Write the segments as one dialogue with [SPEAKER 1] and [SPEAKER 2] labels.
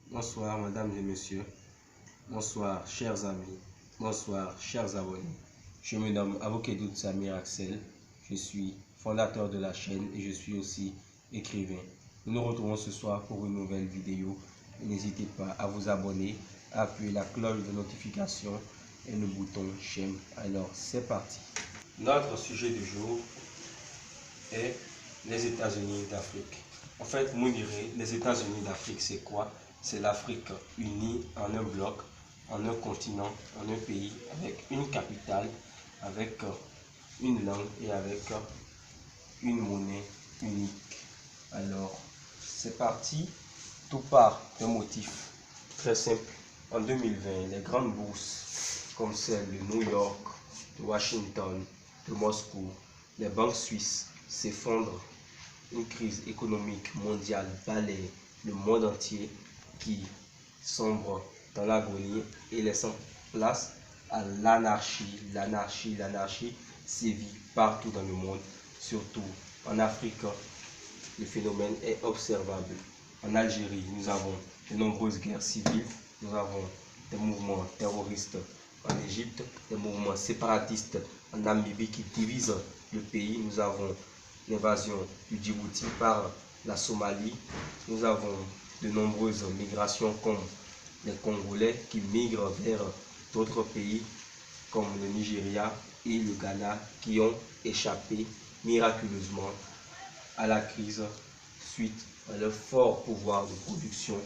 [SPEAKER 1] Bonsoir mesdames et messieurs, bonsoir chers amis, bonsoir chers abonnés. Je me nomme Avokedou Samir Axel, je suis fondateur de la chaîne et je suis aussi écrivain. Nous nous retrouvons ce soir pour une nouvelle vidéo. N'hésitez pas à vous abonner, à appuyer la cloche de notification et le bouton j'aime. Alors c'est parti. Notre sujet du jour est les États-Unis d'Afrique. En fait, vous direz, les États-Unis d'Afrique, c'est quoi? C'est l'Afrique unie en un bloc, en un continent, en un pays, avec une capitale, avec une langue et avec une monnaie unique. Alors, c'est parti. Tout part d'un motif très simple. En 2020, les grandes bourses comme celles de New York, de Washington, de Moscou, les banques suisses s'effondrent. Une crise économique mondiale balaye le monde entier qui sombre dans l'agonie et laissant place à l'anarchie. L'anarchie sévit partout dans le monde, surtout en Afrique. Le phénomène est observable. En Algérie, nous avons de nombreuses guerres civiles, nous avons des mouvements terroristes en Égypte, des mouvements séparatistes en Namibie qui divisent le pays. Nous avons l'invasion du Djibouti par la Somalie. Nous avons de nombreuses migrations comme les Congolais qui migrent vers d'autres pays comme le Nigeria et le Ghana qui ont échappé miraculeusement à la crise suite à leur fort pouvoir de production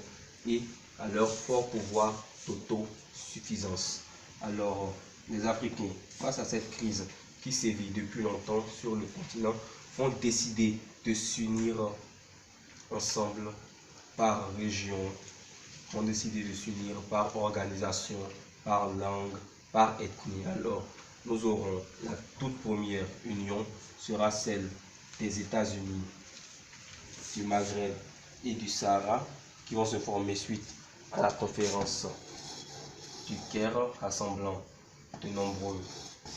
[SPEAKER 1] et à leur fort pouvoir d'autosuffisance. Alors, les Africains, face à cette crise qui sévit depuis longtemps sur le continent, vont décider de s'unir ensemble par région, vont décider de s'unir par organisation, par langue, par ethnie. Alors, nous aurons la toute première union sera celle des États-Unis, du Maghreb et du Sahara qui vont se former suite à la conférence du Caire rassemblant de nombreux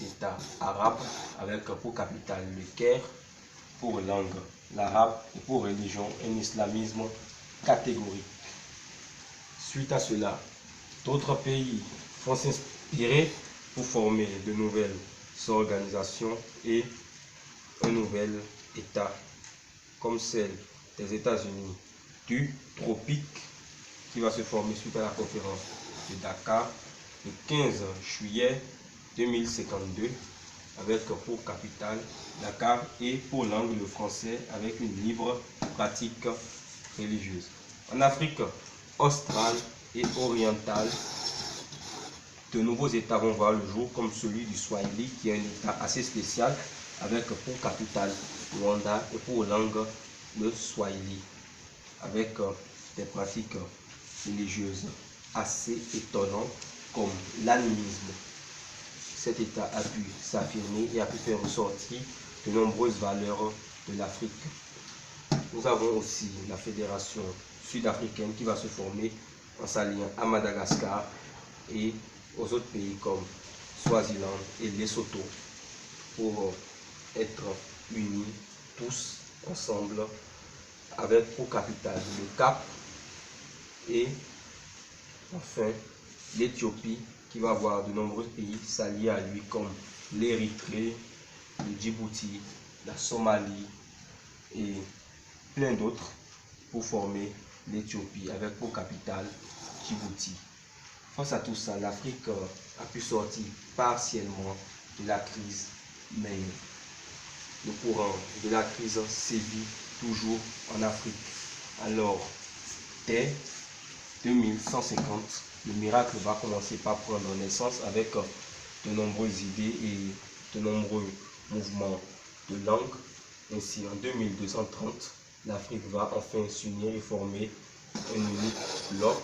[SPEAKER 1] États arabes avec pour capitale le Caire, pour langue l'arabe et pour religion un islamisme catégorique. Suite à cela, d'autres pays vont s'inspirer pour former de nouvelles organisations et un nouvel État comme celle des États-Unis du tropique qui va se former suite à la conférence de Dakar le 15 juillet 2052 avec pour capitale Dakar et pour langue le français avec une libre pratique religieuse. En Afrique australe et orientale, de nouveaux États vont voir le jour comme celui du Swahili qui est un État assez spécial avec pour capitale Rwanda et pour langue le Swahili avec des pratiques religieuses assez étonnantes comme l'animisme. Cet État a pu s'affirmer et a pu faire ressortir de nombreuses valeurs de l'Afrique. Nous avons aussi la fédération sud-africaine qui va se former en s'alliant à Madagascar et aux autres pays comme Swaziland et Lesotho pour être unis tous ensemble avec pour capitale le Cap et enfin l'Éthiopie qui va avoir de nombreux pays s'allier à lui comme l'Érythrée, le Djibouti, la Somalie et plein d'autres pour former l'Éthiopie avec pour capitale Djibouti. Face à tout ça, l'Afrique a pu sortir partiellement de la crise, mais le courant de la crise sévit toujours en Afrique. Alors, dès 2150, le miracle va commencer par prendre naissance avec de nombreuses idées et de nombreux mouvements de langue. Ainsi, en 2230, l'Afrique va enfin s'unir et former un unique bloc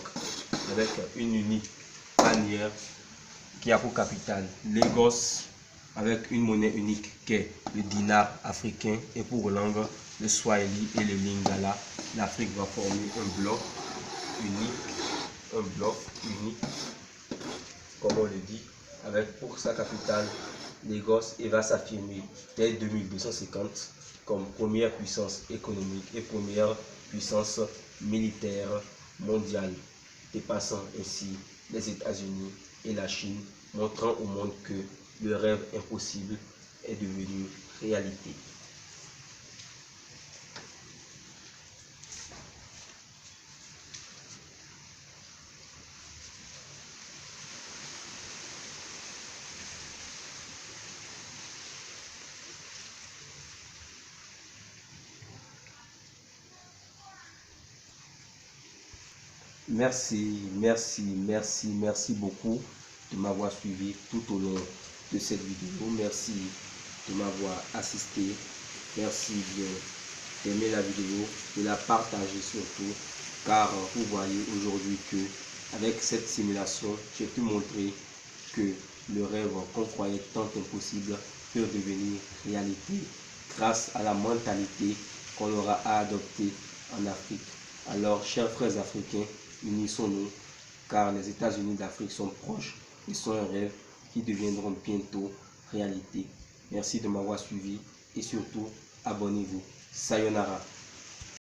[SPEAKER 1] avec une unique bannière qui a pour capitale Lagos avec une monnaie unique qui est le dinar africain et pour langue le Swahili et le Lingala. L'Afrique va former un bloc unique, comme on le dit, avec pour sa capitale Lagos et va s'affirmer dès 2250 comme première puissance économique et première puissance militaire mondiale. dépassant ainsi les États-Unis et la Chine, montrant au monde que le rêve impossible est devenu réalité. Merci beaucoup de m'avoir suivi tout au long de cette vidéo. Merci de m'avoir assisté. Merci d'aimer la vidéo, de la partager surtout, car vous voyez aujourd'hui que avec cette simulation, j'ai pu montrer que le rêve qu'on croyait tant impossible peut devenir réalité grâce à la mentalité qu'on aura à adopter en Afrique. Alors, chers frères africains, unissons-nous, car les États-Unis d'Afrique sont proches et sont un rêve qui deviendront bientôt réalité. Merci de m'avoir suivi et surtout, abonnez-vous. Sayonara.